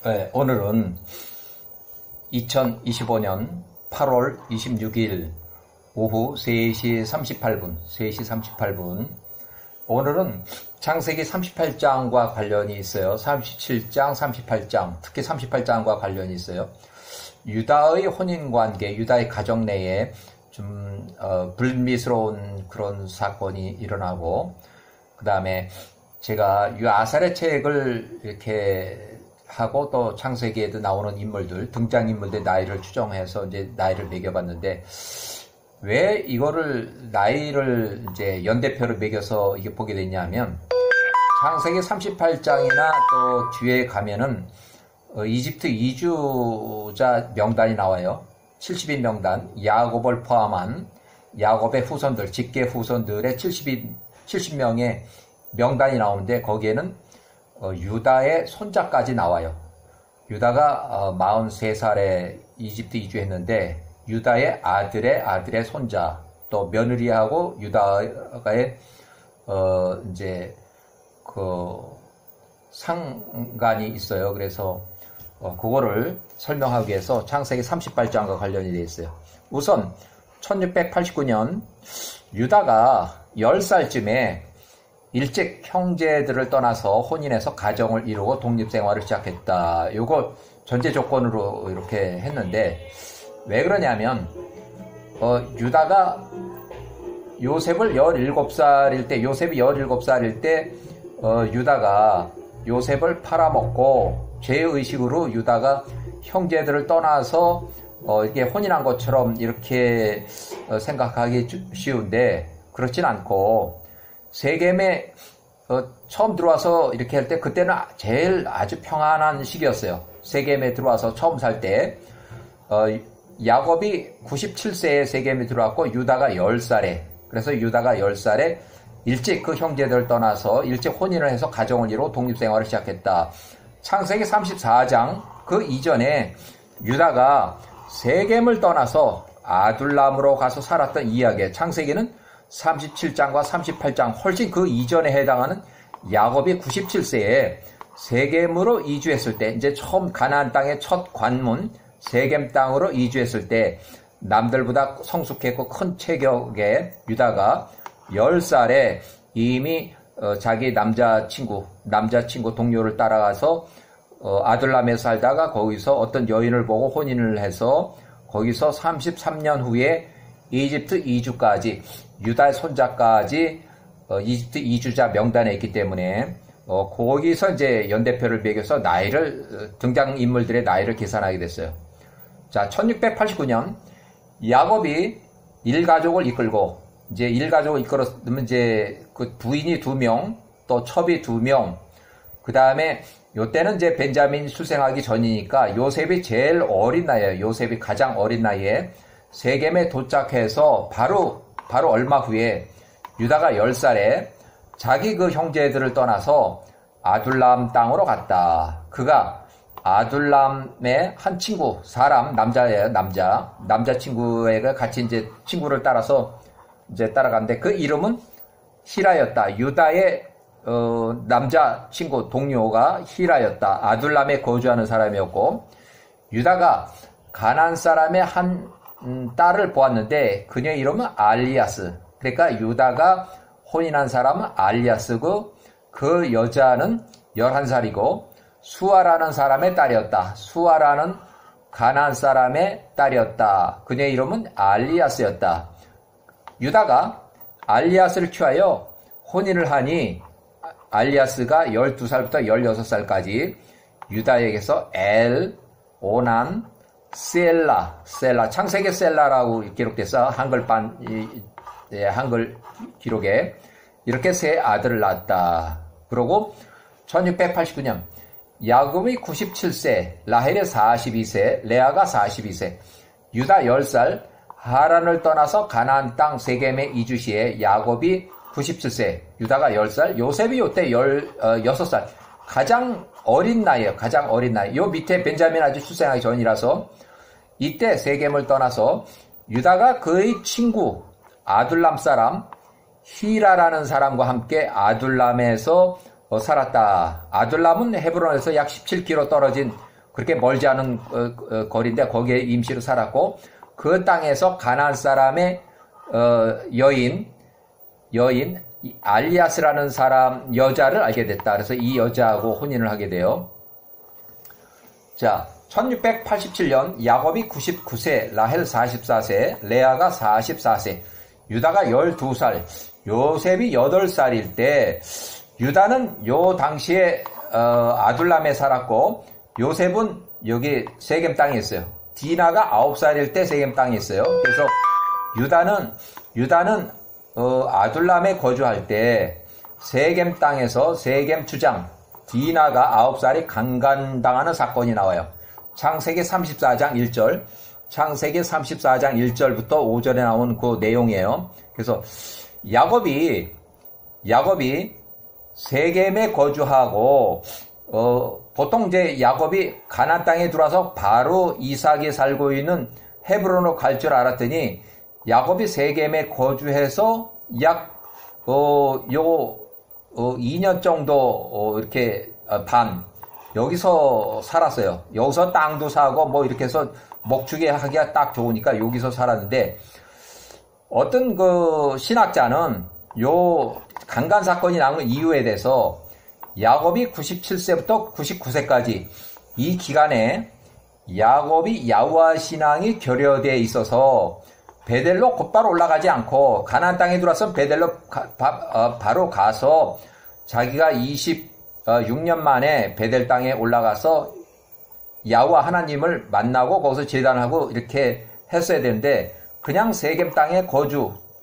네, 오늘은 2025년 8월 26일 오후 3시 38분. 오늘은 창세기 38장과 관련이 있어요. 37장, 38장, 특히 38장과 관련이 있어요. 유다의 혼인관계, 유다의 가정 내에 좀 불미스러운 그런 사건이 일어나고, 그 다음에 제가 이 아사랴 책을 이렇게 하고 또 창세기에도 나오는 인물들, 등장인물들 나이를 추정해서 이제 나이를 매겨봤는데, 왜 이거를 나이를 이제 연대표로 매겨서 이게 보게 됐냐면, 창세기 38장이나 또 뒤에 가면은 이집트 이주자 명단이 나와요. 70인 명단, 야곱을 포함한 야곱의 후손들, 직계 후손들의 70명의 명단이 나오는데, 거기에는 유다의 손자까지 나와요. 유다가 43살에 이집트 이주했는데, 유다의 아들의 손자, 또 며느리하고 유다가의 이제 그 상관이 있어요. 그래서 그거를 설명하기 위해서 창세기 38장과 관련이 되어 있어요. 우선 1689년 유다가 10살쯤에 일찍 형제들을 떠나서 혼인해서 가정을 이루고 독립생활을 시작했다. 요거 전제 조건으로 이렇게 했는데, 왜 그러냐면 유다가 요셉이 17살일 때 유다가 요셉을 팔아먹고 죄의식으로 유다가 형제들을 떠나서 이게 혼인한 것처럼 이렇게 생각하기 쉬운데, 그렇진 않고, 세겜에 처음 들어와서 이렇게 할 때, 그때는 제일 아주 평안한 시기였어요. 세겜에 들어와서 처음 살 때 야곱이 97세에 세겜에 들어왔고 유다가 10살에, 그래서 유다가 10살에 일찍 그 형제들을 떠나서 일찍 혼인을 해서 가정을 이루고 독립생활을 시작했다. 창세기 34장 그 이전에 유다가 세겜을 떠나서 아둘람으로 가서 살았던 이야기, 창세기는 37장과 38장 훨씬 그 이전에 해당하는 야곱이 97세에 세겜으로 이주했을 때, 이제 처음 가나안 땅의 첫 관문 세겜 땅으로 이주했을 때 남들보다 성숙했고 큰 체격의 유다가 10살에 이미 자기 남자친구 동료를 따라가서 아둘람에 살다가 거기서 어떤 여인을 보고 혼인을 해서 거기서 33년 후에 이집트 이주까지, 유다의 손자까지 이집트 이주자 명단에 있기 때문에 거기서 이제 연대표를 매겨서 나이를, 등장인물들의 나이를 계산하게 됐어요. 자, 1689년 야곱이 일가족을 이끌고, 이제 일가족을 이끌었으면 이제 그 부인이 2명, 또 첩이 2명, 그 다음에 요때는 이제 벤자민이 출생하기 전이니까 요셉이 제일 어린 나이에요. 요셉이 가장 어린 나이에 세겜에 도착해서 바로 얼마 후에 유다가 10살에 자기 그 형제들을 떠나서 아둘람 땅으로 갔다. 그가 아둘람의 한 친구, 남자예요. 남자친구에게 같이 이제 친구를 따라서 이제 따라갔는데, 그 이름은 히라였다. 유다의 남자친구 동료가 히라였다. 아둘람에 거주하는 사람이었고, 유다가 가나안 사람의 한 딸을 보았는데 그녀의 이름은 알리아스. 그러니까 유다가 혼인한 사람은 알리아스고, 그 여자는 11살이고 수아라는 사람의 딸이었다. 수아라는 가나안 사람의 딸이었다. 그녀의 이름은 알리아스였다. 유다가 알리아스를 취하여 혼인을 하니 알리아스가 12살부터 16살까지 유다에게서 엘, 오난, 셀라, 창세기 셀라라고 기록돼서 한글 기록에 이렇게 세 아들을 낳았다. 그리고 1689년 야곱이 97세, 라헬이 42세, 레아가 42세, 유다 10살, 하란을 떠나서 가나안 땅 세겜에 이주 시에 야곱이 97세, 유다가 10살, 요셉이 요때 16살, 가장 어린 나이에요. 가장 어린 나이. 요 밑에 벤자민 아직 출생하기 전이라서 이때 세겜을 떠나서 유다가 그의 친구 아둘람 사람 히라라는 사람과 함께 아둘람에서 살았다. 아둘람은 헤브론에서 약 17km 떨어진 그렇게 멀지 않은 거리인데 거기에 임시로 살았고 그 땅에서 가나안 사람의 여인 알리아스라는 사람 여자를 알게 됐다. 그래서 이 여자하고 혼인을 하게 돼요. 자, 1687년 야곱이 99세, 라헬 44세, 레아가 44세, 유다가 12살, 요셉이 8살일 때 유다는 요 당시에 아둘람에 살았고 요셉은 여기 세겜 땅에 있어요. 디나가 9살일 때 세겜 땅에 있어요. 그래서 유다는 아둘람에 거주할 때 세겜 땅에서 세겜 주장 디나가 9살이 강간당하는 사건이 나와요. 창세기 34장 1절, 창세기 34장 1절부터 5절에 나온 그 내용이에요. 그래서 야곱이 세겜에 거주하고 보통 이제 야곱이 가나안 땅에 들어와서 바로 이삭이 살고 있는 헤브론으로 갈 줄 알았더니 야곱이 세겜에 거주해서 약 2년 정도 이렇게 반 여기서 살았어요. 여기서 땅도 사고 뭐 이렇게 해서 목축이 하기가 딱 좋으니까 여기서 살았는데 어떤 그 신학자는 요 강간 사건이 나오는 이유에 대해서 야곱이 97세부터 99세까지 이 기간에 야곱이 야후와 신앙이 결여되어 있어서 베델로 곧바로 올라가지 않고 가나안 땅에 들어와서 베델로 바로 가서 자기가 26년 만에 베델 땅에 올라가서 야후와 하나님을 만나고 거기서 제단하고 이렇게 했어야 되는데 그냥 세겜 땅에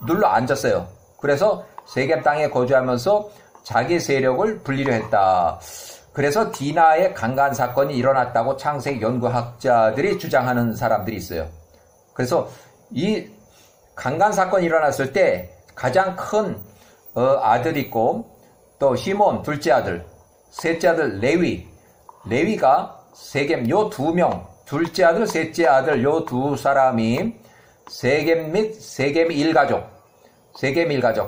눌러 앉았어요. 그래서 세겜 땅에 거주하면서 자기 세력을 불리려 했다. 그래서 디나의 강간 사건이 일어났다고 창세기 연구학자들이 주장하는 사람들이 있어요. 그래서 이 강간 사건이 일어났을 때 가장 큰 아들이 있고 또 시몬 둘째 아들, 셋째 아들 레위가 세겜 요 두 명, 둘째 아들, 셋째 아들 요 두 사람이 세겜 및 세겜 일가족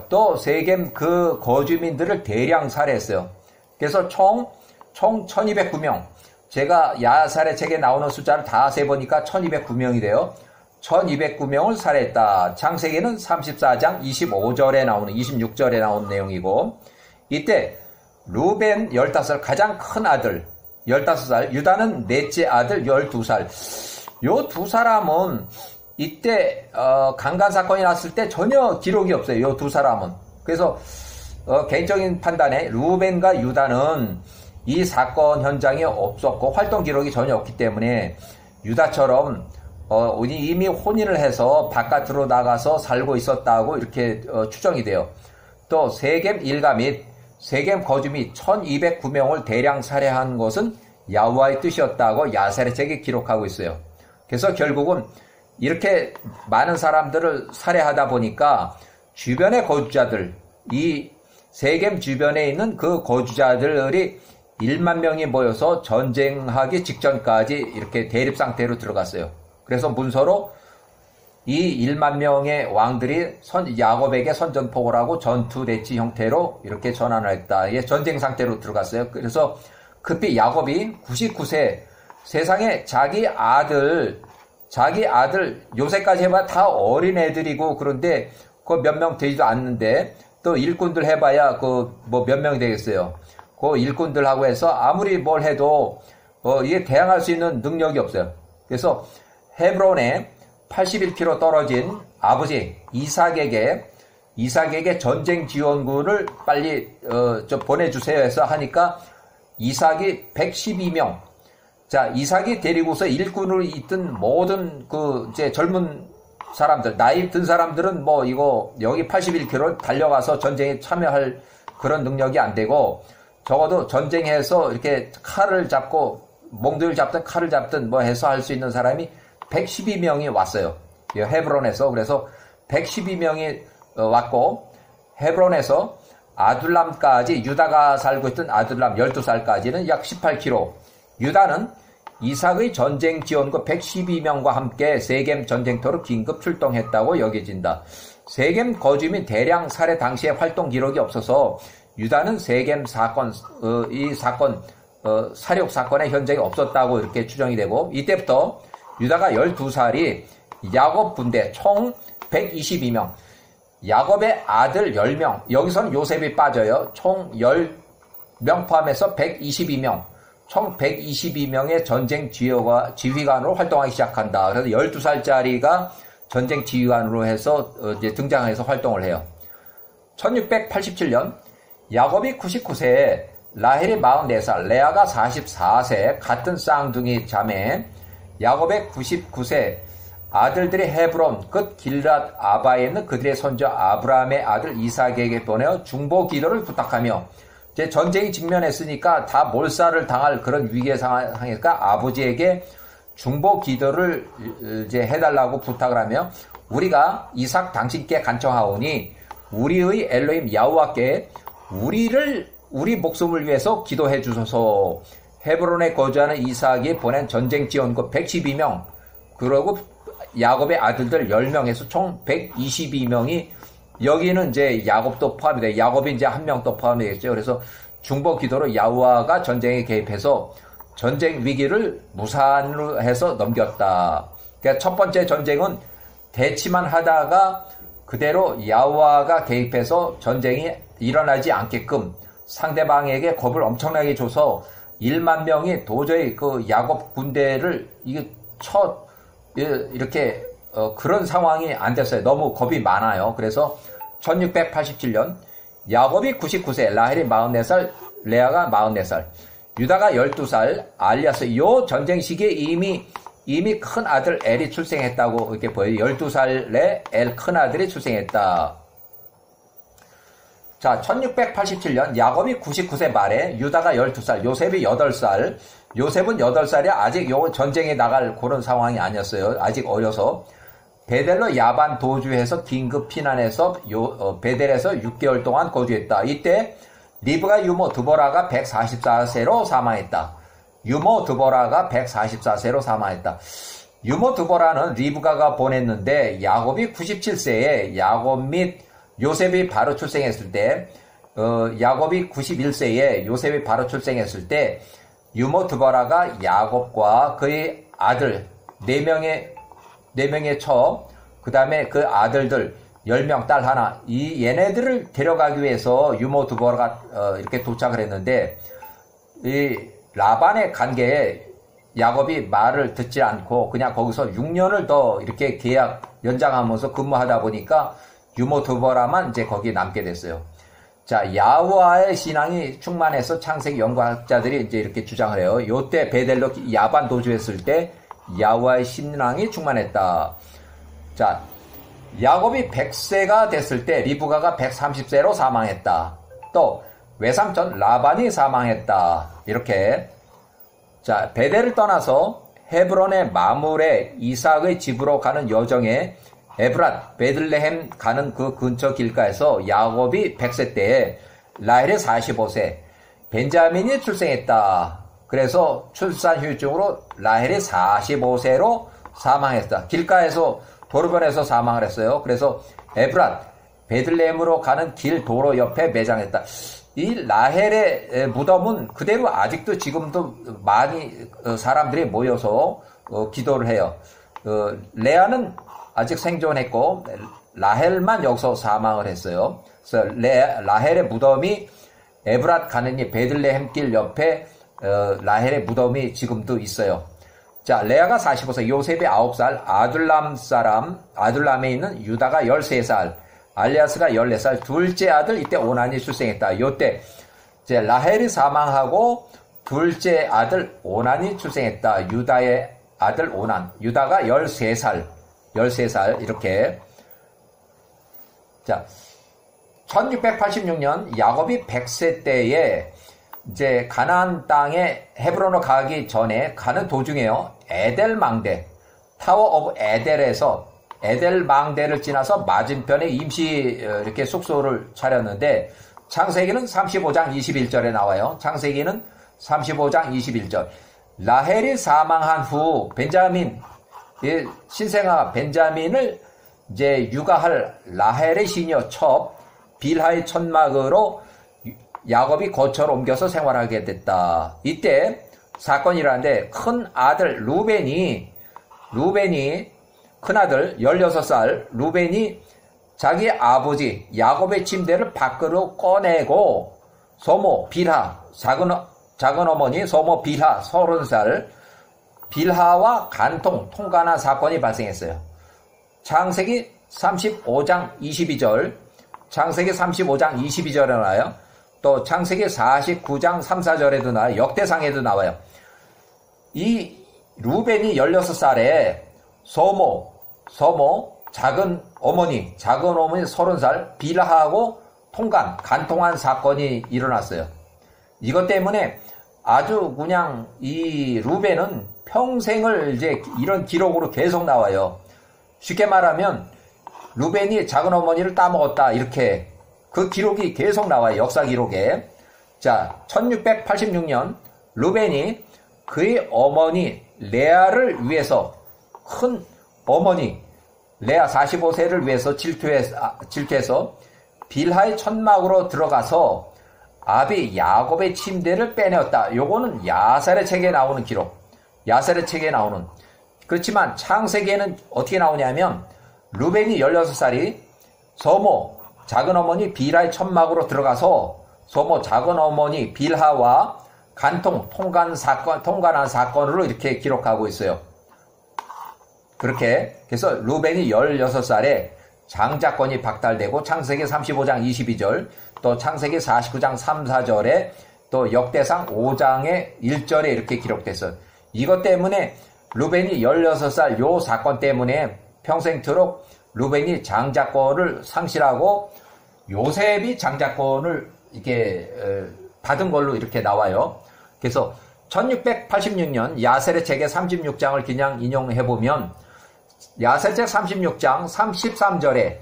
또 세겜 그 거주민들을 대량 살해했어요. 그래서 총 1209명. 제가 야살의 책에 나오는 숫자를 다 세보니까 1209명이 돼요. 1209명을 살해했다. 창세기는 34장 25절에 나오는 26절에 나온 내용이고 이때 루벤 15살 가장 큰 아들 15살, 유다는 넷째 아들 12살. 요 두 사람은 이때 강간 사건이 났을 때 전혀 기록이 없어요. 요 두 사람은. 그래서 개인적인 판단에 루벤과 유다는 이 사건 현장에 없었고 활동 기록이 전혀 없기 때문에 유다처럼 이미 혼인을 해서 바깥으로 나가서 살고 있었다고 이렇게 추정이 돼요. 또 세겜 일가 및 세겜 거주 및 1209명을 대량 살해한 것은 야후와의 뜻이었다고 야살의 책에 기록하고 있어요. 그래서 결국은 이렇게 많은 사람들을 살해하다 보니까 주변의 거주자들, 이 세겜 주변에 있는 그 거주자들이 1만 명이 모여서 전쟁하기 직전까지 이렇게 대립 상태로 들어갔어요. 그래서 문서로 이 1만 명의 왕들이 야곱에게 선전포고를 하고 전투 대치 형태로 이렇게 전환을 했다. 이게 전쟁 상태로 들어갔어요. 그래서 급히 야곱이 99세 세상에 자기 아들 요새까지 해봐 다 어린 애들이고 그런데 그 몇 명 되지도 않는데 또 일꾼들 해봐야 그 뭐 몇 명이 되겠어요. 그 일꾼들하고 해서 아무리 뭘 해도 이게 대항할 수 있는 능력이 없어요. 그래서 헤브론에 81km 떨어진 아버지 이삭에게 전쟁 지원군을 빨리 좀 보내주세요 해서 하니까 이삭이 112명. 자, 이삭이 데리고서 일꾼을 잇던 모든 이제 젊은 사람들, 나이 든 사람들은 뭐 이거 여기 81km 달려가서 전쟁에 참여할 그런 능력이 안 되고 적어도 전쟁해서 이렇게 칼을 잡고 몽둥이를 잡든 칼을 잡든 뭐 해서 할 수 있는 사람이 112명이 왔어요. 헤브론에서. 그래서 112명이 왔고 헤브론에서 아둘람까지 유다가 살고 있던 아둘람 12살까지는 약 18km. 유다는 이삭의 전쟁 지원군 112명과 함께 세겜 전쟁터로 긴급 출동했다고 여겨진다. 세겜 거주민 대량 살해 당시에 활동 기록이 없어서 유다는 세겜 사건, 이 사건 살육 사건의 현장이 없었다고 이렇게 추정이 되고, 이때부터 유다가 12살이 야곱 군대 총 122명, 야곱의 아들 10명, 여기서는 요셉이 빠져요. 총 10명 포함해서 122명, 총 122명의 전쟁 지휘관으로 활동하기 시작한다. 그래서 12살짜리가 전쟁 지휘관으로 해서 이제 등장해서 활동을 해요. 1687년 야곱이 99세에 라헬이 44살, 레아가 44세, 같은 쌍둥이 자매, 야곱의 99세, 아들들이 헤브론, 끝 길랏 아바에 있는 그들의 손주 아브라함의 아들 이삭에게 보내어 중보 기도를 부탁하며, 이제 전쟁이 직면했으니까 다 몰살을 당할 그런 위기의 상황이니까 아버지에게 중보 기도를 이제 해달라고 부탁을 하며, 우리가 이삭 당신께 간청하오니 우리의 엘로힘 야후와께 우리 목숨을 위해서 기도해 주소서. 헤브론에 거주하는 이삭이 보낸 전쟁 지원군 112명, 그리고 야곱의 아들들 10명에서 총 122명이, 여기는 이제 야곱도 포함이 돼요. 야곱이 이제 한 명 또 포함이 되겠죠. 그래서 중보 기도로 야후와가 전쟁에 개입해서 전쟁 위기를 무산으로 해서 넘겼다. 그러니까 첫 번째 전쟁은 대치만 하다가 그대로 야후와가 개입해서 전쟁이 일어나지 않게끔 상대방에게 겁을 엄청나게 줘서 1만 명이 도저히 그 야곱 군대를 이렇게 그런 상황이 안 됐어요. 너무 겁이 많아요. 그래서 1687년 야곱이 99세, 라헬이 44살, 레아가 44살, 유다가 12살, 알리아스, 요 전쟁 시기에 이미 큰 아들 엘이 출생했다고 이렇게 보여요. 12살에 엘 큰 아들이 출생했다. 자, 1687년 야곱이 99세 말에 유다가 12살, 요셉이 8살, 요셉은 8살이 아직 요 전쟁에 나갈 그런 상황이 아니었어요. 아직 어려서. 베델로 야반 도주해서 긴급 피난해서 베델에서 6개월 동안 거주했다. 이때 리브가 유모 드보라가 144세로 사망했다. 유모 드보라가 144세로 사망했다. 유모 드보라는 리브가가 보냈는데 야곱이 97세에 야곱 및 요셉이 바로 출생했을 때, 야곱이 91세에 요셉이 바로 출생했을 때 유모 드보라가 야곱과 그의 아들 4명의 처, 그 다음에 그 아들들 10명, 딸 하나, 얘네들을 데려가기 위해서 유모 드보라가 이렇게 도착을 했는데, 이 라반의 관계에 야곱이 말을 듣지 않고 그냥 거기서 6년을 더 이렇게 계약 연장하면서 근무하다 보니까 유모 드보라만 이제 거기 남게 됐어요. 자, 야후와의 신앙이 충만해서 창세기 연구학자들이 이제 이렇게 주장을 해요. 요때 베델로 야반 도주했을 때 야후와의 신앙이 충만했다. 자, 야곱이 100세가 됐을 때 리브가가 130세로 사망했다. 또 외삼촌 라반이 사망했다. 이렇게. 자, 베델을 떠나서 헤브론의 마물에 이삭의 집으로 가는 여정에 에브랏, 베들레헴 가는 그 근처 길가에서 야곱이 100세 때에 라헬이 45세, 벤자민이 출생했다. 그래서 출산 후유증으로 라헬이 45세로 사망했다. 길가에서 도로변에서 사망을 했어요. 그래서 에브랏, 베들레헴으로 가는 길 도로 옆에 매장했다. 이 라헬의 무덤은 그대로 아직도 지금도 많이 사람들이 모여서 기도를 해요. 레아는 아직 생존했고 라헬만 여기서 사망을 했어요. 그래서 라헬의 무덤이 에브랏 가는 이 베들레헴 길 옆에 라헬의 무덤이 지금도 있어요. 자, 레아가 45세, 요셉이 9살, 아둘람에 있는 유다가 13살, 알리아스가 14살, 둘째 아들 이때 오난이 출생했다. 요때 이제 라헬이 사망하고 둘째 아들 오난이 출생했다. 유다의 아들 오난, 유다가 13살 이렇게. 자, 1686년 야곱이 100세 때에 이제 가나안 땅에 헤브론으로 가기 전에 가는 도중에요. 에델망대, 타워 오브 에델에서 에델망대를 지나서 맞은편에 임시 이렇게 숙소를 차렸는데, 창세기는 35장 21절에 나와요. 창세기는 35장 21절. 라헬이 사망한 후 벤자민, 신생아 벤자민을 이제 육아할 라헬의 시녀 첩, 빌하의 천막으로 야곱이 거처로 옮겨서 생활하게 됐다. 이때 사건이 일어났는데 큰 아들 루벤이 큰아들 16살 루벤이 자기 아버지 야곱의 침대를 밖으로 꺼내고 소모 빌하 작은 어머니 소모 빌하 30살 빌하와 통간한 사건이 발생했어요. 창세기 35장 22절 창세기 35장 22절에 나와요. 또 창세기 49장 3, 4절에도 나와요. 역대상에도 나와요. 이 루벤이 16살에 소모 작은 어머니 30살 빌하하고 간통한 사건이 일어났어요. 이것 때문에 아주 그냥 이 루벤은 평생을 이제 이런 기록으로 계속 나와요. 쉽게 말하면 루벤이 작은 어머니를 따먹었다 이렇게 그 기록이 계속 나와요. 역사 기록에. 자, 1686년 루벤이 그의 어머니 레아를 위해서 큰 어머니 레아 45세를 위해서 질투해서 빌하의 천막으로 들어가서 아비 야곱의 침대를 빼내었다. 요거는 야살의 책에 나오는 기록. 야살의 책에 나오는. 그렇지만 창세기에는 어떻게 나오냐면 루벤이 16살이 소모 작은 어머니 빌하의 천막으로 들어가서 소모 작은 어머니 빌하와 통간한 사건으로 이렇게 기록하고 있어요. 그렇게 그래서 루벤이 16살에 장자권이 박탈되고 창세기 35장 22절 또 창세기 49장 3, 4절에 또 역대상 5장의 1절에 이렇게 기록됐어요. 이것 때문에 루벤이 16살 요 사건 때문에 평생토록 루벤이 장자권을 상실하고 요셉이 장자권을 이렇게 받은 걸로 이렇게 나와요. 그래서 1686년 야셀의 책의 36장을 그냥 인용해보면 야셀 책 36장 33절에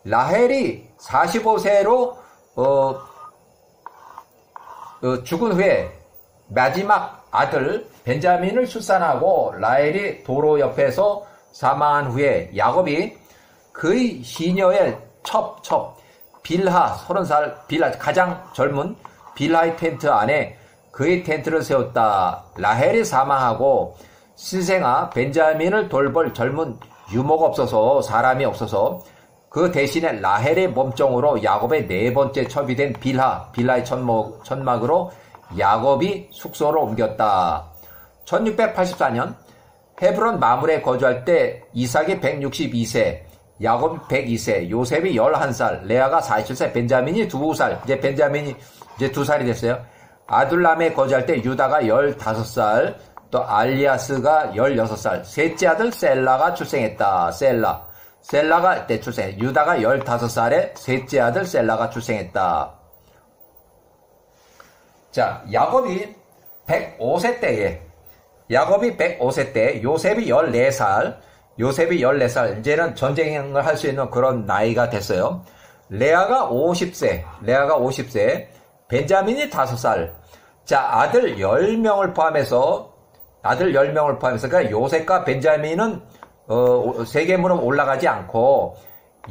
라헬이 45세로 죽은 후에 마지막 아들 벤자민을 출산하고 라헬이 도로 옆에서 사망한 후에 야곱이 그의 시녀의 빌하 30살 빌하 가장 젊은 빌하의 텐트 안에 그의 텐트를 세웠다. 라헬이 사망하고 신생아 벤자민을 돌볼 젊은 유모가 없어서 사람이 없어서 그 대신에 라헬의 몸종으로 야곱의 네 번째 첩이 된 빌하의 천막으로 야곱이 숙소를 옮겼다. 1684년 헤브론 마물에 거주할 때 이삭이 162세, 야곱이 102세, 요셉이 11살, 레아가 47세, 벤자민이 2살, 이제 벤자민이 이제 2살이 됐어요. 아둘람에 거주할 때 유다가 15살, 또 알리아스가 16살, 셋째 아들 셀라가 출생했다. 셀라가 때 출생해. 유다가 15살에 셋째 아들 셀라가 출생했다. 자, 야곱이 105세 때에 요셉이 14살, 이제는 전쟁을 할 수 있는 그런 나이가 됐어요. 레아가 50세, 벤자민이 5살. 자, 아들 10명을 포함해서, 그러니까 요셉과 벤자민은, 세겜으로 올라가지 않고,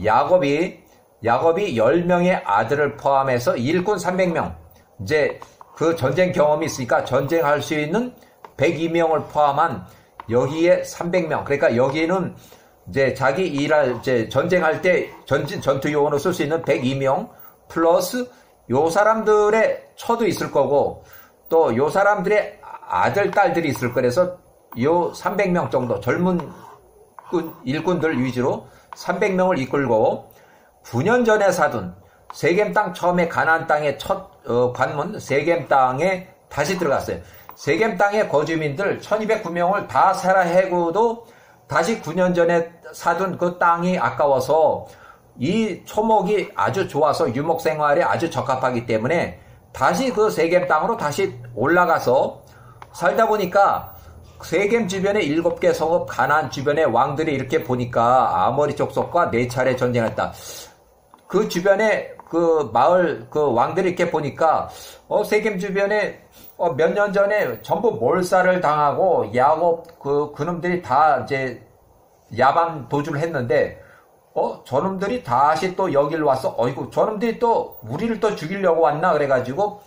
야곱이 10명의 아들을 포함해서 일꾼 300명. 이제 그 전쟁 경험이 있으니까 전쟁할 수 있는 102명을 포함한 여기에 300명. 그러니까 여기는 이제 자기 전쟁할 때 전투 요원으로 쓸 수 있는 102명 플러스 요 사람들의 처도 있을 거고 또 요 사람들의 아들, 딸들이 있을 거라서 요 300명 정도 젊은 일꾼들 위주로 300명을 이끌고 9년 전에 사둔 세겜 땅 처음에 가나안 땅의 첫 관문 세겜 땅에 다시 들어갔어요. 세겜 땅의 거주민들 1209명을 다 살아해고도 다시 9년 전에 사둔 그 땅이 아까워서 이 초목이 아주 좋아서 유목 생활에 아주 적합하기 때문에 다시 그 세겜 땅으로 다시 올라가서 살다 보니까 세겜 주변에 7개 성읍 가나안 주변의 왕들이 이렇게 보니까 아모리 족속과 4차례 전쟁했다. 그 주변에 그 마을 그 왕들이 이렇게 보니까 세겜 주변에 몇 년 전에 전부 몰살을 당하고 야곱 그놈들이 다 이제 야반 도주를 했는데 저놈들이 다시 또 여길 와서, 어이구, 저놈들이 또 우리를 또 죽이려고 왔나? 그래가지고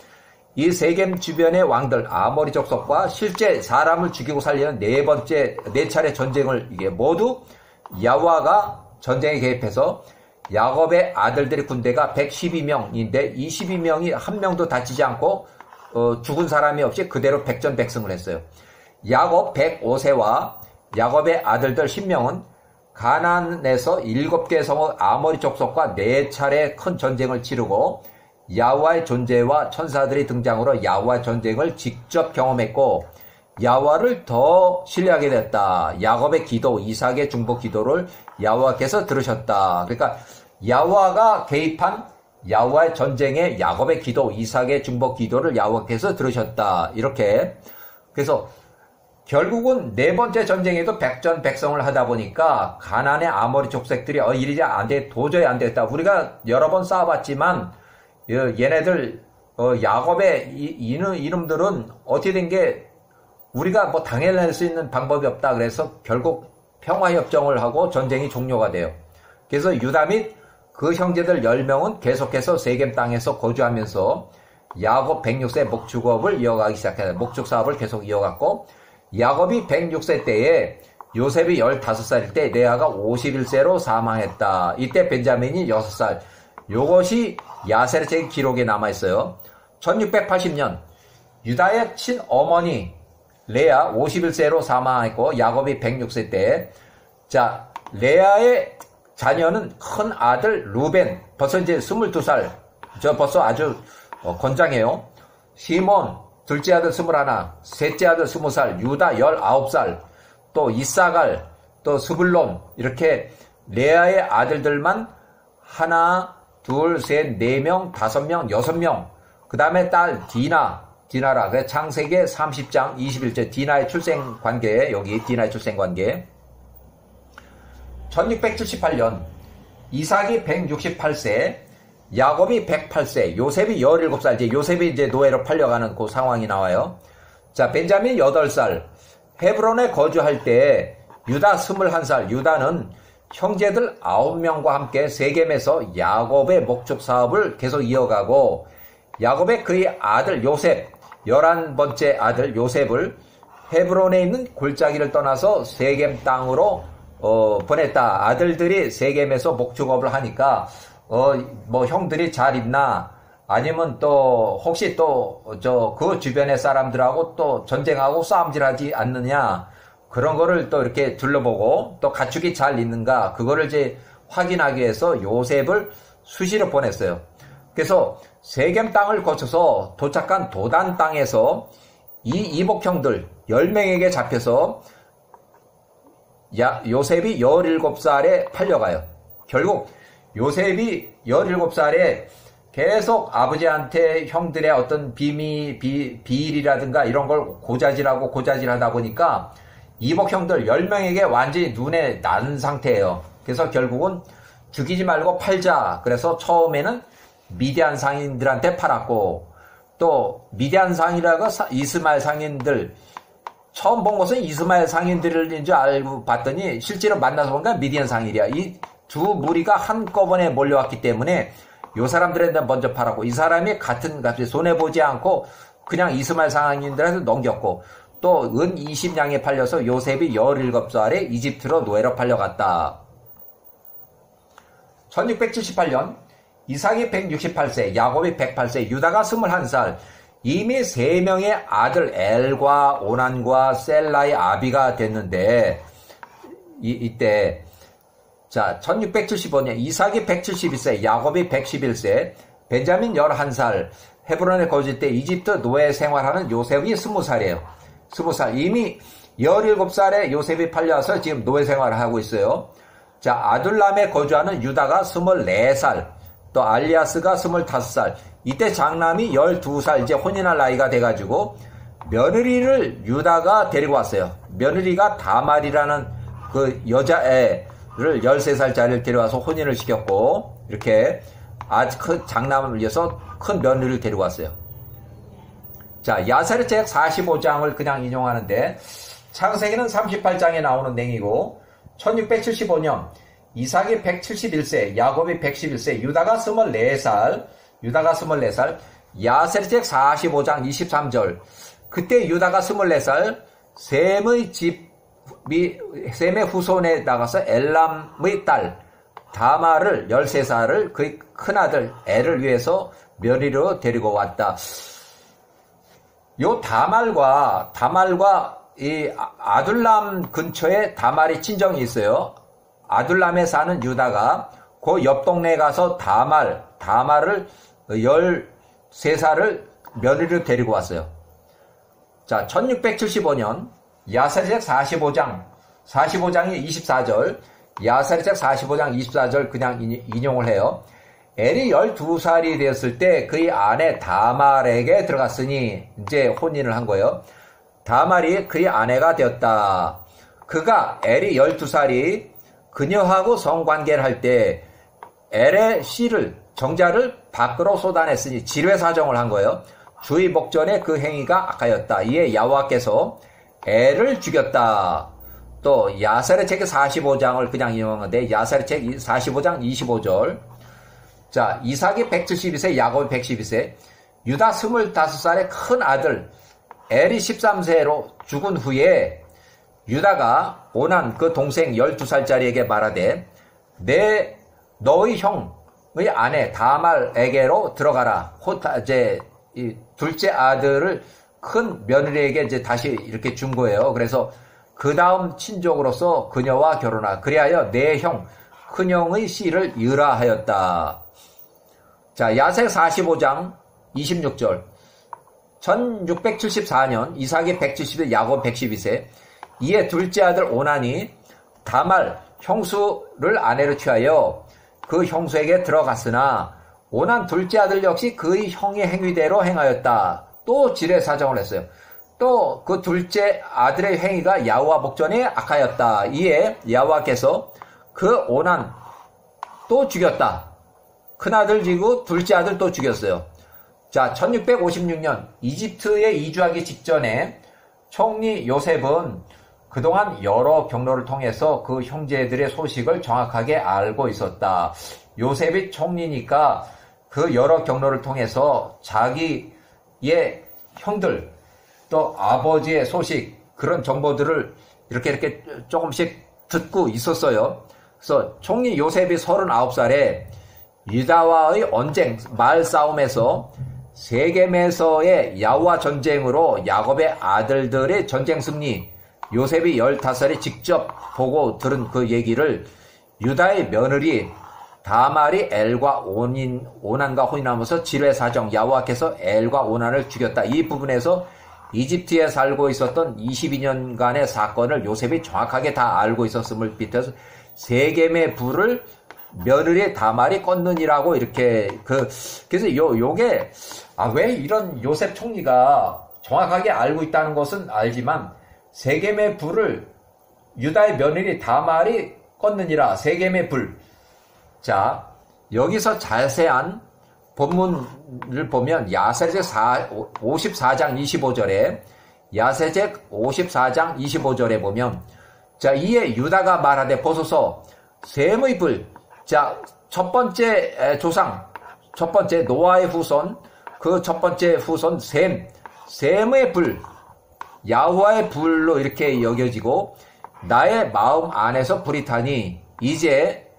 이 세겜 주변의 왕들, 아모리 족속과 실제 사람을 죽이고 살리는 네 차례 전쟁을 이게 모두 야와가 전쟁에 개입해서 야곱의 아들들의 군대가 112명인데 22명이 한 명도 다치지 않고 죽은 사람이 없이 그대로 백전백승을 했어요. 야곱 105세와 야곱의 아들들 10명은 가나안에서 7개의 성읍 아모리 족속과 4차례 큰 전쟁을 치르고 야와의 존재와 천사들의 등장으로 야와 전쟁을 직접 경험했고 야와를 더 신뢰하게 됐다. 야곱의 기도, 이삭의 중보 기도를 야와께서 들으셨다. 그러니까 야와가 개입한 야와의 전쟁에 야곱의 기도, 이삭의 중보 기도를 야와께서 들으셨다. 이렇게. 그래서 결국은 네 번째 전쟁에도 백전백승을 하다 보니까 가나안의 아모리 족속들이 이리 안 돼, 도저히 안 되겠다. 우리가 여러 번 싸워봤지만 얘네들 야곱의 이놈들은 어떻게 된 게 우리가 뭐 당해낼 수 있는 방법이 없다. 그래서 결국 평화협정을 하고 전쟁이 종료가 돼요. 그래서 유다 및 그 형제들 10명은 계속해서 세겜 땅에서 거주하면서 야곱 106세 목축업을 이어가기 시작해요. 목축 사업을 계속 이어갔고 야곱이 106세 때에 요셉이 15살일 때 레아가 51세로 사망했다. 이때 벤자민이 6살. 요것이 야세르 책 기록에 남아있어요. 1680년 유다의 친어머니 레아 51세로 사망했고 야곱이 106세 때 자 레아의 자녀는 큰 아들 루벤 벌써 이제 22살 벌써 아주 건장해요. 시몬 둘째 아들 21, 셋째 아들 20살, 유다 19살, 또 이사갈, 또 스불론 이렇게 레아의 아들들만 하나, 둘, 셋, 4명, 5명, 6명. 그 다음에 딸 디나라. 그 창세기 30장 21절 디나의 출생 관계, 여기 디나의 출생 관계. 1678년 이삭이 168세, 야곱이 108세, 요셉이 17살, 요셉이 이제 노예로 팔려가는 그 상황이 나와요. 자, 벤자민 8살, 헤브론에 거주할 때 유다 21살, 유다는 형제들 9명과 함께 세겜에서 야곱의 목축 사업을 계속 이어가고 야곱의 그의 아들 요셉, 11번째 아들 요셉을 헤브론에 있는 골짜기를 떠나서 세겜 땅으로 보냈다. 아들들이 세겜에서 목축업을 하니까 뭐 형들이 잘 있나 아니면 또 혹시 또 그 주변의 사람들하고 또 전쟁하고 싸움질하지 않느냐 그런 거를 또 이렇게 둘러보고 또 가축이 잘 있는가 그거를 이제 확인하기 위해서 요셉을 수시로 보냈어요. 그래서 세겜 땅을 거쳐서 도착한 도단 땅에서 이 이복형들 10명에게 잡혀서 요셉이 17살에 팔려가요. 결국 요셉이 17살에 계속 아버지한테 형들의 어떤 비일이라든가 이런 걸 고자질하다 보니까 이복 형들 10명에게 완전히 눈에 난 상태예요. 그래서 결국은 죽이지 말고 팔자. 그래서 처음에는 미디안 상인들한테 팔았고 또 미디안 상이라고 이스마엘 상인들 처음 본 것은 이스마엘 상인들인 줄 알고 봤더니 실제로 만나서 보니까 미디안 상인이야. 이 두 무리가 한꺼번에 몰려왔기 때문에 요 사람들한테 먼저 팔았고 이 사람이 같은 값에 손해보지 않고 그냥 이스마엘 상인들한테 넘겼고 또 은 20냥에 팔려서 요셉이 17살에 이집트로 노예로 팔려갔다. 1678년 이삭이 168세, 야곱이 108세, 유다가 21살, 이미 3명의 아들 엘과 오난과 셀라의 아비가 됐는데 이때 자 1675년 이삭이 171세, 야곱이 111세, 벤자민 11살, 헤브론에 거주할 때 이집트 노예 생활하는 요셉이 20살이에요. 20살. 이미 17살에 요셉이 팔려와서 지금 노예 생활을 하고 있어요. 자, 아둘람에 거주하는 유다가 24살, 또 알리아스가 25살, 이때 장남이 12살, 이제 혼인할 나이가 돼가지고, 며느리를 유다가 데리고 왔어요. 며느리가 다말이라는 그 여자애를 13살짜리를 데려와서 혼인을 시켰고, 이렇게 아주 큰 장남을 위해서 큰 며느리를 데리고 왔어요. 자, 야세르책 45장을 그냥 인용하는데, 창세기는 38장에 나오는 내용이고, 1675년, 이삭이 171세, 야곱이 111세, 유다가 24살, 야셀책 45장 23절. 그때 유다가 24살, 셈의 후손에 나가서 엘람의 딸 다말을 13살을 그의 큰아들 엘을 위해서 며느리로 데리고 왔다. 요 다말과 이 아둘람 근처에 다말이 친정이 있어요. 아둘람에 사는 유다가 그 옆 동네에 가서 다말을 13살을 며느리로 데리고 왔어요. 자, 1675년 야세책 45장이 24절, 야세책 45장 24절 그냥 인용을 해요. 엘이 12살이 되었을 때 그의 아내 다말에게 들어갔으니 이제 혼인을 한 거예요. 다말이 그의 아내가 되었다. 그가 엘이 12살이 그녀하고 성관계를 할 때 엘의 정자를 밖으로 쏟아냈으니 지뢰사정을 한 거예요. 주의 목전에 그 행위가 악하였다. 이에 여호와께서 엘을 죽였다. 또 야사랴 책 45장을 그냥 인용하는데 야사랴 책 45장 25절. 자, 이삭이 172세, 야곱이 112세, 유다 25살의 큰 아들 엘이 13세로 죽은 후에 유다가 오난 그 동생 12살짜리에게 말하되 너의 형의 아내 다말에게로 들어가라. 이제 이 둘째 아들을 큰 며느리에게 이제 다시 이렇게 준 거예요. 그래서 그 다음 친족으로서 그녀와 결혼하라. 그리하여 내 형 큰형의 씨를 유라 하였다. 자, 야세 45장 26절. 1674년 이삭이 170세, 야곱 112세. 이에 둘째 아들 오난이 다말 형수를 아내로 취하여 그 형수에게 들어갔으나 오난 둘째 아들 역시 그의 형의 행위대로 행하였다. 또 지뢰사정을 했어요. 또 그 둘째 아들의 행위가 여호와 목전에 악하였다. 이에 여호와께서 그 오난 또 죽였다. 큰아들 지고 둘째 아들 또 죽였어요. 자, 1656년 이집트에 이주하기 직전에 총리 요셉은 그동안 여러 경로를 통해서 그 형제들의 소식을 정확하게 알고 있었다. 요셉이 총리니까 그 여러 경로를 통해서 자기의 형들 또 아버지의 소식 그런 정보들을 이렇게 조금씩 듣고 있었어요. 그래서 총리 요셉이 39살에 유다와의 언쟁 말싸움에서 세겜에서의 야후와 전쟁으로 야곱의 아들들의 전쟁 승리 요셉이 15살에 직접 보고 들은 그 얘기를 유다의 며느리 다말이 엘과 오난과 혼인하면서 지뢰사정 야호와께서 엘과 오난을 죽였다. 이 부분에서 이집트에 살고 있었던 22년간의 사건을 요셉이 정확하게 다 알고 있었음을 빗대서 세겜의 불을 며느리 다말이 껐느니라고 이렇게 그래서 요게 왜 이런 요셉 총리가 정확하게 알고 있다는 것은 알지만 세겜의 불을 유다의 며느리 다말이 껐느니라. 세겜의 불. 자, 여기서 자세한 본문을 보면 야세책 54장 25절에 야세책 54장 25절에 보면 자, 이에 유다가 말하되 보소서 셈의 불. 자, 첫 번째 조상, 첫 번째 노아의 후손, 그 첫 번째 후손 셈의 불, 야호와의 불로 이렇게 여겨지고 나의 마음 안에서 불이 타니 이제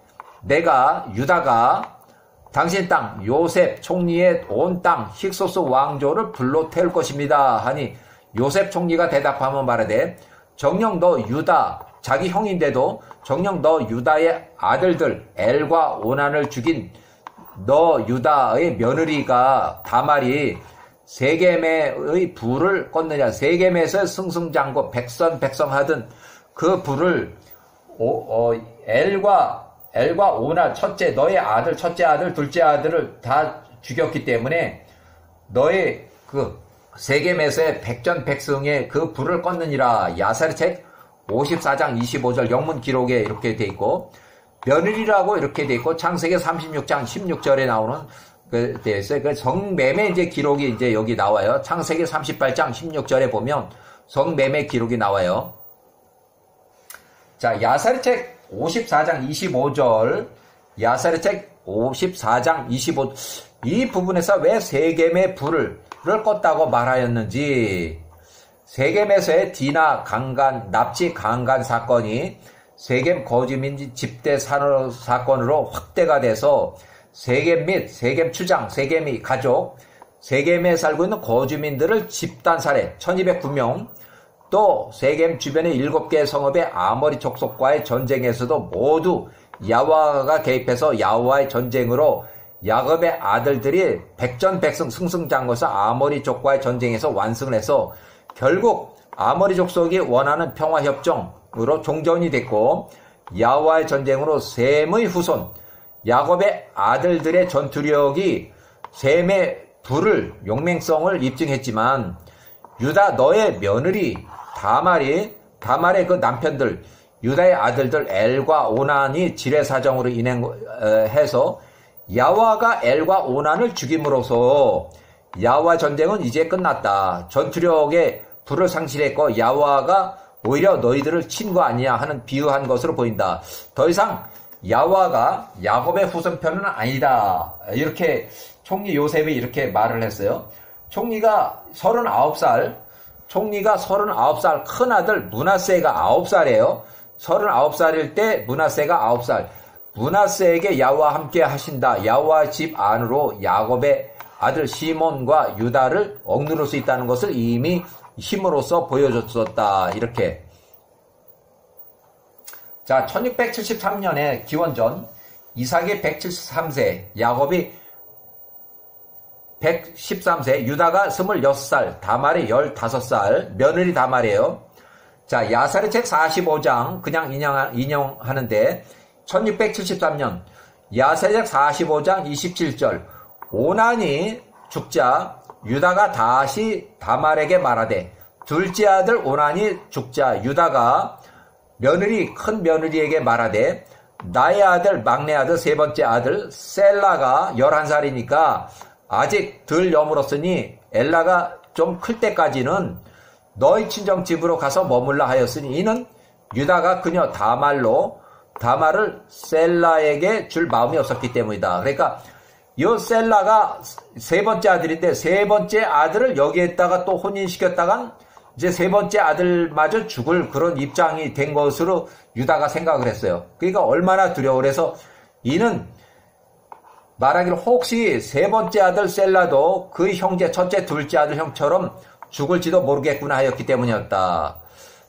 내가 유다가 당신 땅 요셉 총리의 온 땅 힉소스 왕조를 불로 태울 것입니다 하니 요셉 총리가 대답하며 말하되 정녕 너 유다 자기 형인데도 정녕 너 유다의 아들들 엘과 오난을 죽인 너 유다의 며느리가 다말이 세겜의 불을 껐느냐. 세겜에서 승승장구 백성하던 그 불을 엘과 오난 첫째 너의 아들 첫째 아들 둘째 아들을 다 죽였기 때문에 너의 그 세겜에서의 백전백승의 그 불을 껐느니라. 야사랴책 54장 25절 영문 기록에 이렇게 돼 있고 며느리라고 이렇게 돼 있고 창세기 36장 16절에 나오는 되어 있어요. 그 성매매 이제 기록이 이제 여기 나와요. 창세기 38장 16절에 보면 성매매 기록이 나와요. 자, 야사랴책 54장 25절, 야사랴책 54장 25, 이 부분에서 왜 세겜의 불을 껐다고 말하였는지, 세겜에서의 디나 강간, 납치 강간 사건이 세겜 거주민 집대 산업 사건으로 확대가 돼서 세겜 및 세겜 추장, 세겜이 가족, 세겜에 살고 있는 거주민들을 집단 살해 1209명, 또 세겜 주변의 7개 성읍의 아모리 족속과의 전쟁에서도 모두 야와가 개입해서 야와의 전쟁으로 야곱의 아들들이 백전백승 승승장구해서 아모리 족과의 전쟁에서 완승을 해서 결국 아모리 족속이 원하는 평화협정으로 종전이 됐고, 야와의 전쟁으로 셈의 후손 야곱의 아들들의 전투력이 셈의 부를 용맹성을 입증했지만, 유다 너의 며느리 다말의 그 남편들 유다의 아들들 엘과 오난이 지뢰사정으로 인해서 야와가 엘과 오난을 죽임으로써 야와 전쟁은 이제 끝났다. 전투력에 불을 상실했고 야와가 오히려 너희들을 친 거 아니냐 하는 비유한 것으로 보인다. 더 이상 야와가 야곱의 후손편은 아니다. 이렇게 총리 요셉이 이렇게 말을 했어요. 총리가 39살, 큰아들 므낫세가 9살이에요. 39살일 때 므낫세가 9살. 므낫세에게 야와 함께 하신다. 야와 집 안으로 야곱의 아들 시몬과 유다를 억누를 수 있다는 것을 이미 힘으로써 보여줬었다. 이렇게. 자, 1673년에 기원전 이삭이 173세, 야곱이 113세, 유다가 26살, 다말이 15살, 며느리 다말이에요. 자, 야사랴책 45장 그냥 인용하는데 1673년 야사랴책 45장 27절, 오난이 죽자 유다가 다시 다말에게 말하되, 둘째 아들 오난이 죽자 유다가 큰 며느리에게 말하되, 나의 아들 막내 아들 세 번째 아들 셀라가 11살이니까 아직 덜 여물었으니 엘라가 좀 클 때까지는 너희 친정집으로 가서 머물라 하였으니, 이는 유다가 그녀 다말을 셀라에게 줄 마음이 없었기 때문이다. 그러니까 이 셀라가 세 번째 아들인데 세 번째 아들을 여기에다가 또 혼인시켰다간 이제 세 번째 아들마저 죽을 그런 입장이 된 것으로 유다가 생각을 했어요. 그러니까 얼마나 두려워해서 이는 말하기를 혹시 세 번째 아들 셀라도 그 형제 첫째 둘째 아들 형처럼 죽을지도 모르겠구나 하였기 때문이었다.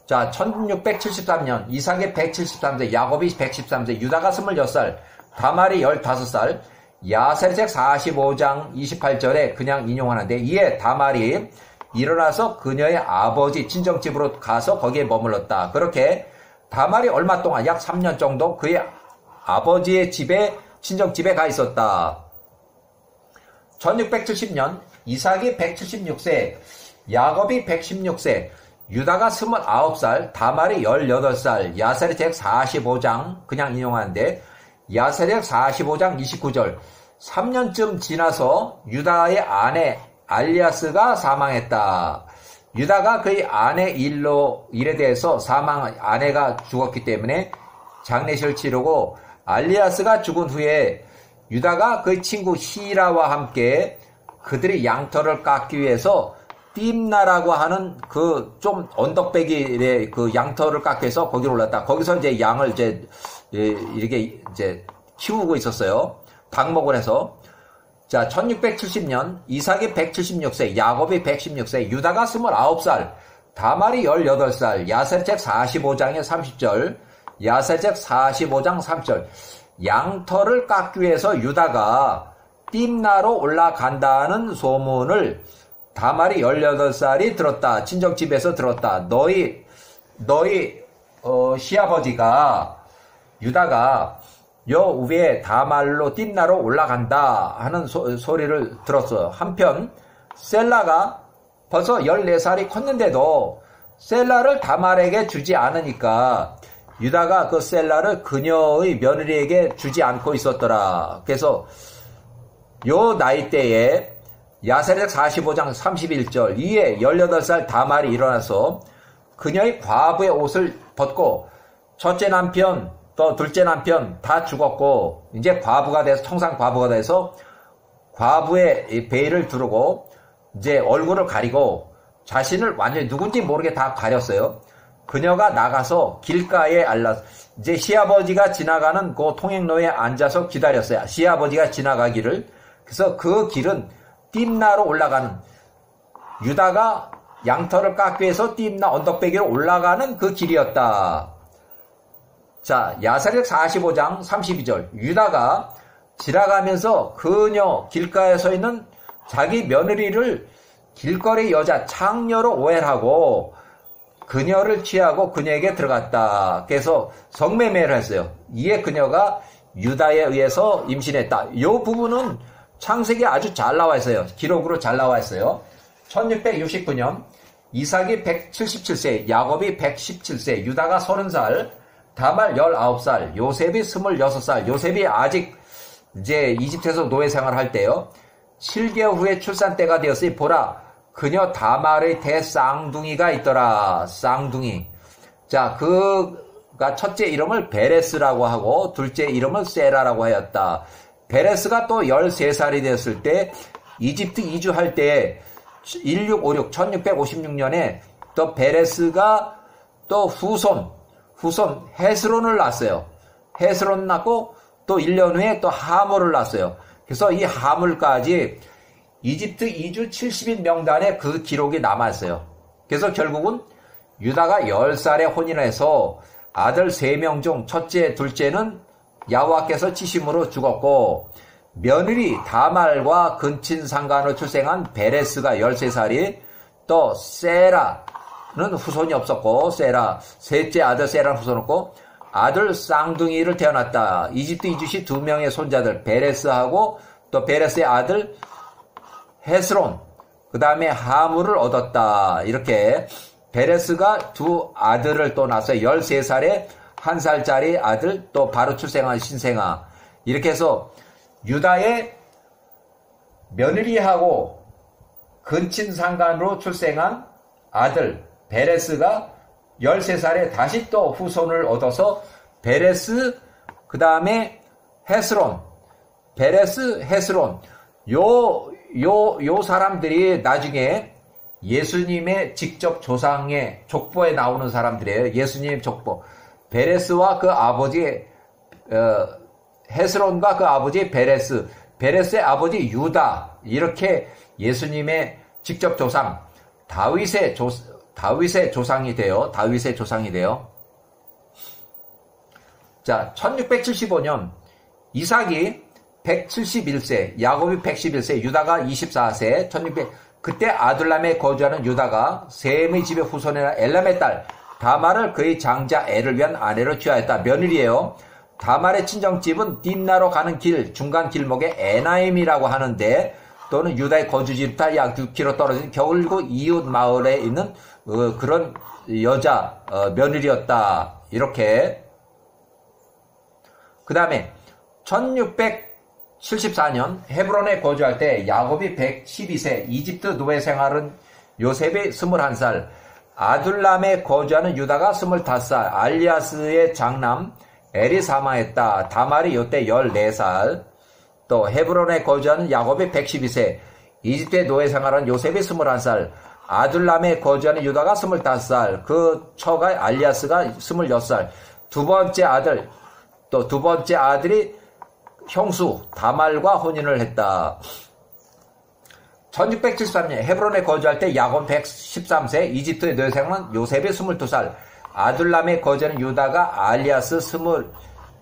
자, 1673년 이삭이 173세, 야곱이 113세, 유다가 26살, 다말이 15살, 야사랴책 45장 28절에 그냥 인용하는데, 이에 다말이 일어나서 그녀의 아버지 친정집으로 가서 거기에 머물렀다. 그렇게 다말이 얼마 동안 약 3년 정도 그의 아버지의 친정집에 가 있었다. 1670년 이삭이 176세, 야곱이 116세, 유다가 29살, 다말이 18살, 야사랴책 45장 그냥 인용하는데, 야사랴 45장 29절, 3년쯤 지나서 유다의 아내 알리아스가 사망했다. 유다가 그의 아내 일에 대해서 아내가 죽었기 때문에 장례식을 치르고, 알리아스가 죽은 후에 유다가 그의 친구 히라와 함께 그들의 양털을 깎기 위해서 띠임나라고 하는 그 좀 언덕배기의 그 양털을 깎기 위해서 거기로 올랐다. 거기서 이제 양을 이렇게 키우고 있었어요. 방목을 해서. 자, 1670년 이삭이 176세, 야곱이 116세, 유다가 29살, 다말이 18살, 야사랴책 45장의 30절, 야사랴책 45장 3절, 양털을 깎기 위해서 유다가 띠임나로 올라간다는 소문을 다말이 18살이 들었다. 친정집에서 들었다. 너희 시아버지가 유다가 요 위에 다말로 띠임나로 올라간다 하는 소리를 들었어요. 한편 셀라가 벌써 14살이 컸는데도 셀라를 다말에게 주지 않으니까 유다가 그 셀라를 그녀의 며느리에게 주지 않고 있었더라. 그래서 요 나이대에 야사랴 45장 31절, 이에 18살 다말이 일어나서 그녀의 과부의 옷을 벗고 첫째 남편 또 둘째 남편 다 죽었고 이제 과부가 돼서 청산 과부가 돼서 과부의 베일을 두르고 이제 얼굴을 가리고 자신을 완전히 누군지 모르게 다 가렸어요. 그녀가 나가서 길가에 이제 시아버지가 지나가는 그 통행로에 앉아서 기다렸어요. 시아버지가 지나가기를. 그래서 그 길은 딥나로 올라가는, 유다가 양털을 깎기 위해서 딥나 언덕배기로 올라가는 그 길이었다. 자, 야사력 45장 32절. 유다가 지나가면서 그녀 길가에 서 있는 자기 며느리를 길거리 여자 창녀로 오해를 하고 그녀를 취하고 그녀에게 들어갔다. 그래서 성매매를 했어요. 이에 그녀가 유다에 의해서 임신했다. 이 부분은 창세기에 아주 잘 나와 있어요. 기록으로 잘 나와 있어요. 1669년 이삭이 177세, 야곱이 117세, 유다가 30살, 다말 19살, 요셉이 26살. 요셉이 아직 이제 이집트에서 노예 생활을 할 때요. 7개월 후에 출산 때가 되었으니 보라, 그녀 다말의 대쌍둥이가 있더라. 쌍둥이. 자, 그가 첫째 이름을 베레스라고 하고 둘째 이름을 세라라고 하였다. 베레스가 또 13살이 되었을 때 이집트 이주할 때 1656년에 또 베레스가 또 후손 헤스론을 낳았어요. 헤스론 낳고 또 1년 후에 또 하물을 낳았어요. 그래서 이 하물까지 이집트 이주 70인 명단에 그 기록이 남았어요. 그래서 결국은 유다가 10살에 혼인해서 아들 3명 중 첫째, 둘째는 야호와께서 치심으로 죽었고 며느리 다말과 근친상간으로 출생한 베레스가 13살이 또 세라는 후손이 없었고 셋째 아들 세라는 후손 없고 아들 쌍둥이를 태어났다. 이집트 이주시 2명의 손자들 베레스하고 또 베레스의 아들 헤스론 그 다음에 하물을 얻었다. 이렇게 베레스가 두 아들을 또 낳았어요. 13살에 1살짜리 아들 또 바로 출생한 신생아. 이렇게 해서 유다의 며느리하고 근친상간으로 출생한 아들 베레스가 13살에 다시 또 후손을 얻어서 베레스 그 다음에 헤스론 베레스 헤스론 요 사람들이 나중에 예수님의 직접 조상의 족보에 나오는 사람들이에요. 예수님의 족보. 베레스와 그 아버지 헤스론과 그 아버지 베레스의 아버지 유다. 이렇게 예수님의 직접 조상 다윗의 조상이 돼요. 다윗의 조상이 돼요. 자, 1675년 이삭이 171세, 야곱이 111세, 유다가 24세, 1600 그때 아둘람에 거주하는 유다가 셈의 집의 후손이라 엘람의 딸 다말을 그의 장자 엘을 위한 아내로 취하였다. 며느리예요. 다말의 친정집은 딥나로 가는 길 중간 길목에 에나임이라고 하는데 또는 유다의 거주지부터 약 6km 떨어진 겨울구 이웃 마을에 있는 그런 여자 며느리였다. 이렇게. 그 다음에 1674년 헤브론에 거주할 때 야곱이 112세, 이집트 노예 생활은 요셉이 21살, 아둘람에 거주하는 유다가 25살, 알리아스의 장남 엘이 사망했다. 다말이 요때 14살, 또 헤브론에 거주하는 야곱이 112세, 이집트의 노예 생활은 요셉이 21살, 아둘람에 거주하는 유다가 25살, 그 처가 알리아스가 26살, 두 번째 아들이 형수 다말과 혼인을 했다. 1673년 헤브론에 거주할 때 야곱 113세, 이집트의 노예 생활은 요셉이 22살, 아둘람에 거주하는 유다가 알리아스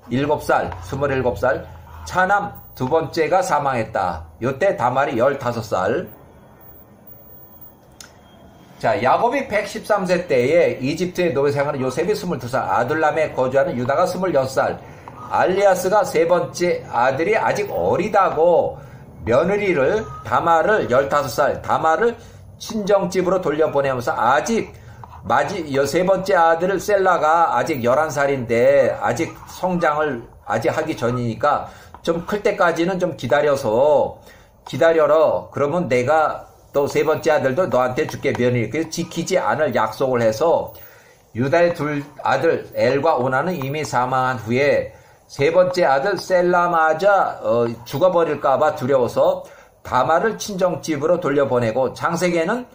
27살, 차남 두 번째가 사망했다. 이때 다말이 15살. 자, 야곱이 113세 때에 이집트의 노예 생활은 요셉이 22살, 아둘람에 거주하는 유다가 26살, 알리아스가 세 번째 아들이 아직 어리다고 며느리를 다말을 15살, 다말을 친정집으로 돌려보내면서 아직 세 번째 아들을 셀라가 아직 11살인데 아직 성장을 아직 하기 전이니까 좀 클 때까지는 좀 기다려라. 그러면 내가 또 세 번째 아들도 너한테 줄게 며느리. 그래서 지키지 않을 약속을 해서 유다의 둘 아들 엘과 오나는 이미 사망한 후에 세 번째 아들 셀라마자 죽어버릴까봐 두려워서 다말을 친정집으로 돌려보내고 창세기에는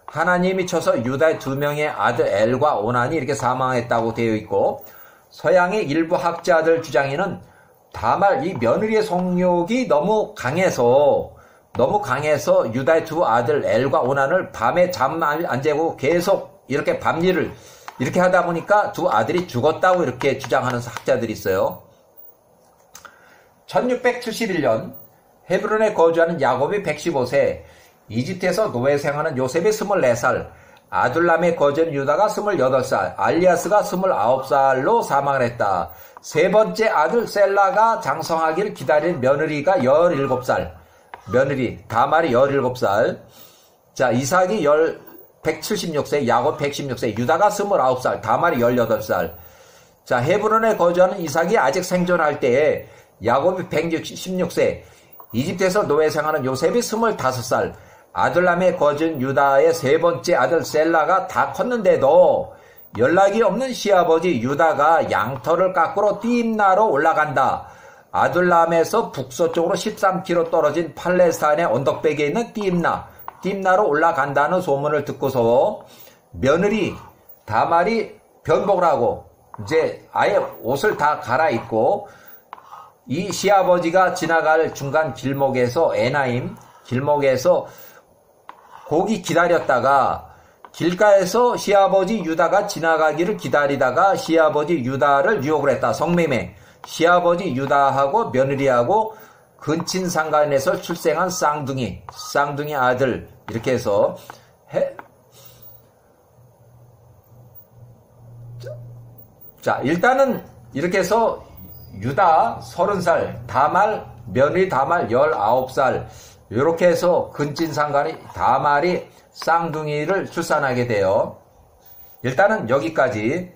하나님이 쳐서 유다의 두 명의 아들 엘과 오난이 이렇게 사망했다고 되어 있고, 서양의 일부 학자들 주장에는 다말 이 며느리의 성욕이 너무 강해서 유다의 두 아들 엘과 오난을 밤에 잠 안 재고 계속 이렇게 밤일을 이렇게 하다 보니까 두 아들이 죽었다고 이렇게 주장하는 학자들이 있어요. 1671년 헤브론에 거주하는 야곱이 115세, 이집트에서 노예 생활하는 요셉이 24살, 아둘람에 거주하는 유다가 28살, 알리아스가 29살로 사망을 했다. 세 번째 아들 셀라가 장성하기를 기다린 며느리가 17살, 며느리 다말이 17살, 자 이삭이 176세, 야곱 116세, 유다가 29살, 다말이 18살. 자 헤브론에 거주하는 이삭이 아직 생존할 때에 야곱이 116세, 이집트에서 노예 생활하는 요셉이 25살, 아둘람에 거주한 유다의 세 번째 아들 셀라가 다 컸는데도 연락이 없는 시아버지 유다가 양털을 깎으러 띠임나로 올라간다. 아둘람에서 북서쪽으로 13km 떨어진 팔레스타인의 언덕백에 있는 띠임나로 올라간다는 소문을 듣고서 며느리 다말이 변복을 하고 이제 아예 옷을 다 갈아입고 이 시아버지가 지나갈 중간 길목에서 에나임 길목에서 고기 기다렸다가 길가에서 시아버지 유다가 지나가기를 기다리다가 시아버지 유다를 유혹을 했다. 성매매. 시아버지 유다하고 며느리하고 근친상간에서 출생한 쌍둥이 아들 이렇게 해서 자 일단은 이렇게 해서 유다 30살, 다말 며느리 다말 19살 이렇게 해서 근친상간이 다말이 쌍둥이를 출산하게 돼요. 일단은 여기까지